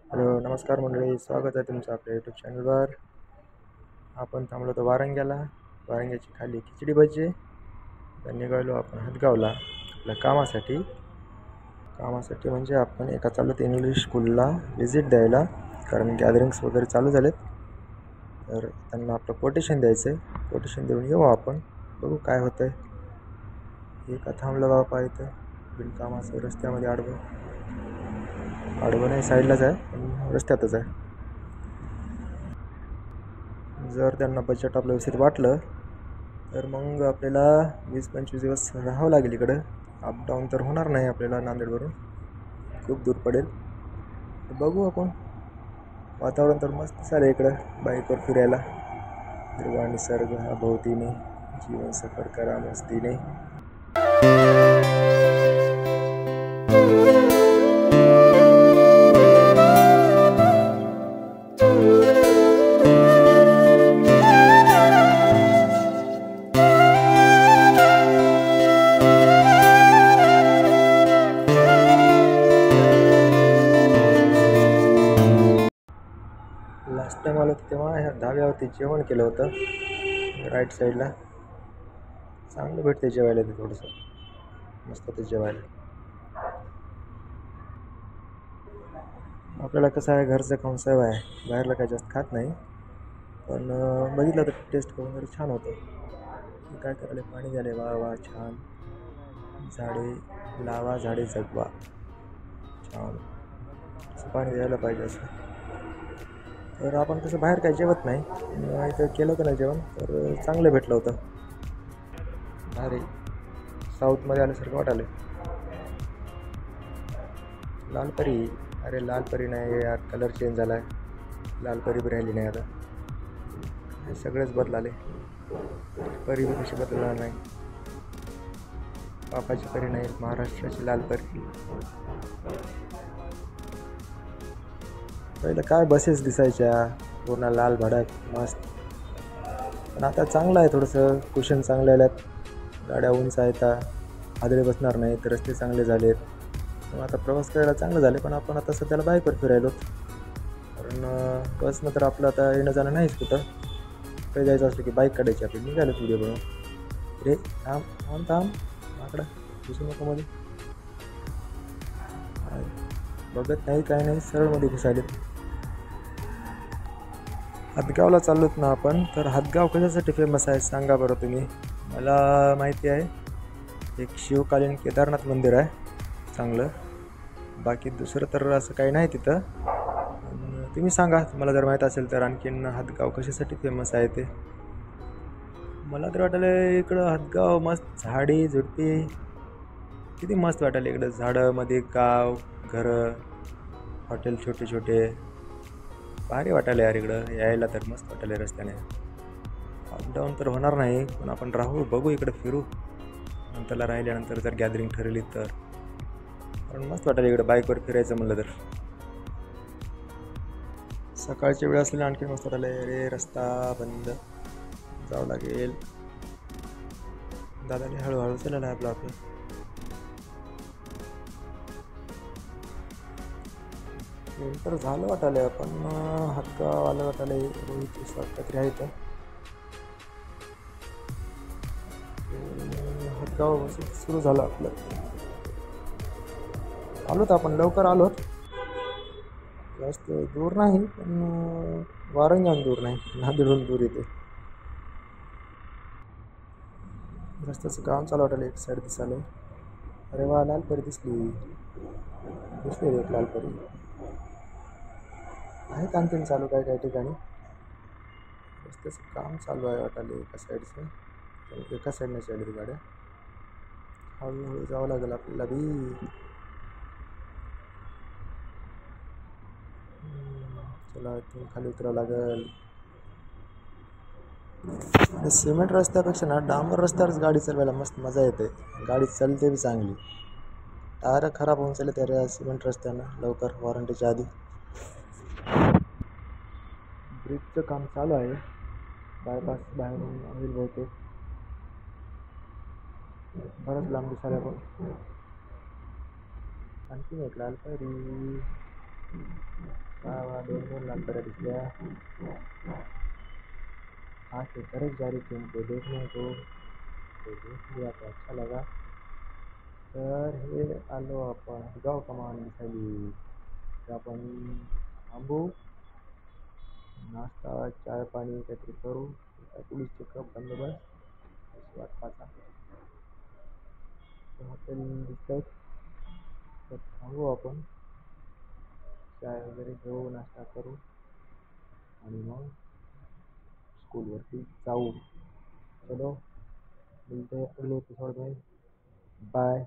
Hello, नमस्कार मंडळी. स्वागत आहे तुमचं आपल्या यूट्यूब चॅनलवर. आपण थांबलो होतो वारंग्याला. वारंग्याची खाली खिचडी भजी. तर निघालो आपण हदगावला आपल्या कामासाठी म्हणजे आपण एका चाललो होतो इंग्लिश स्कूलला व्हिजिट द्यायला, कारण गॅदरिंग्स वगैरे चालू झालेत. तर त्यांना आपलं कोटेशन द्यायचं आहे. कोटेशन देऊन येऊ आपण, बघू काय होतं आहे. हे का थांबलं बापा इथं बिनकामाचं रस्त्यामध्ये आडवं नाही, साईडलाच आहे पण रस्त्यातच आहे. जर त्यांना बजेट आपलं व्यवस्थित वाटलं तर मग आपल्याला 20-25 दिवस राहावं लागेल इकडं. अपडाऊन तर होणार नाही आपल्याला नांदेडवरून, खूप दूर पडेल. तर बघू आपण. वातावरण तर मस्त चालेल इकडं बाईकवर फिरायला. हिरवा निसर्ग हा भोवतीने, जीवन सफर करा मस्तीने. लास्ट टाईम आलो होतं तेव्हा ह्या धाब्यावरती जेवण केलं होतं राईट साईडला. चांगलं भेटते जेवायला ते, थोडंसं मस्त ते जेवायला. आपल्याला कसं आहे, घरचं खाऊन सवय आहे, बाहेरला काही जास्त खात नाही. पण बघितलं तर टेस्ट करून वगैरे छान होतं. काय करायला, पाणी द्यायला वा वा छान. झाडे लावा झाडे जगवा, छान असं पाणी द्यायला पाहिजे असं. तर आपण कसं बाहेर काही जेवत नाही, इथं केलं होतं ना जेवण, तर चांगलं भेटलं होतं. भारी साऊथमध्ये आल्यासारखं वाटायला. लालपरी, अरे लालपरी नाही यार, कलर चेंज झाला आहे. लालपरी बी राहिली नाही आता, हे सगळेच बदलाले. परी बी कशी बदलणार नाही. बापाची परी नाही, महाराष्ट्राची लालपरी. पहिलं काय बसेस दिसायच्या पूर्ण लाल भडक मस्त, पण आता चांगलं आहे, थोडंसं कुशन चांगले आल्यात, गाड्या उंच आहेत, आदळे बसणार नाही, तर रस्ते चांगले झालेत. मग आता प्रवास करायला चांगलं झाले. पण आपण आता सध्याला बाईकवर फिरायलो, कारण बसनं तर आपलं आता येणं जाणं नाहीच. कुठं काही जायचं असलं की बाईक काढायची आपली, निघालं व्हिडिओ बनवून. रे थांब थांब थांब, आकडा घुसू नको मध्ये. बघत नाही काय नाही, सरळमध्ये घुसायले. हदगावला चाललोत ना आपण. तर हदगाव कशासाठी फेमस आहे सांगा बरं तुम्ही. मला माहिती आहे, एक शिवकालीन केदारनाथ मंदिर आहे चांगलं. बाकी दुसरं तर असं काही नाही तिथं. तुम्ही सांगा, तुम्हाला जर माहीत असेल तर आणखीन हदगाव कशासाठी फेमस आहे ते. मला तर वाटलं इकडं हदगाव मस्त झाडी झुडपी, किती मस्त वाटायला इकडं. झाडामध्ये गाव, घरं, हॉटेल छोटे छोटे, भारी वाटायला यार इकडं यायला. तर मस्त वाटायला रस्त्याने. अपडाऊन तर होणार नाही, पण आपण राहू, बघू इकडं फिरू नंतरला, राहिल्यानंतर जर गॅदरिंग ठरली तर. कारण मस्त वाटायला इकडं बाईकवर फिरायचं म्हणलं तर. सकाळची वेळ असलेली आणखी मस्त वाटायला. रे रस्ता बंद, जावं लागेल. दादाने हळूहळू चाललं आहे आपलं. नंतर झालं वाटायला, पण हदगाव आलं वाटायला. रोहित काहीतरी आहे तर हदगाव सुरू झालं आपलं. आलोत आपण, लवकर आलोत. जास्त दूर नाही, पण वारंगाहून दूर नाही, नांदेडहून दूर येते. रस्त्याचं काम चालू वाटायला, एक साईड दिसायला. अरे वा, लालपरी दिसली रे, एक लालपरी आहेत आणखीन चालू काय काही ठिकाणी. रस्त्याचं काम चालू आहे वाटायला एका साईडचं, एका साईडने चालली गाड्या. हळूहळू जावं लागेल आपल्याला बी. चला, इथून खाली उतरावं लागेल. आणि सिमेंट रस्त्यापेक्षा ना डांबर रस्त्यावरच गाडी चालवायला मस्त मजा येते. गाडी चालते बी चांगली. टायर खराब होऊन चालले त्या सिमेंट रस्त्यानं लवकर, वॉरंटीच्या आधी. ब्रिजचं काम चालू आहे, बायपास बाहेरून होईल बहुतेक. बरंच लांब दिसायला पण. आणखीन एक लाल परी. दोन दोन लाल पऱ्या दिसल्या. हाँ के तरह जारी थे उनको देखने को, तो देख लिया तो अच्छा लगा. तर हे आलो आपण हदगाव कमान दिसायली. तर आपण थांबू, नाश्ता चाय पाणी काहीतरी करू. पोलीस चेकअप बंदोबस्त वाटपाचा हॉटेल दिसतंय. तर थांबू आपण, चाय वगैरे घेऊ, नाश्ता करू आणि मग स्कूलवरती जाऊ. चलो मिलते हैं अगले एपिसोड में. बाय.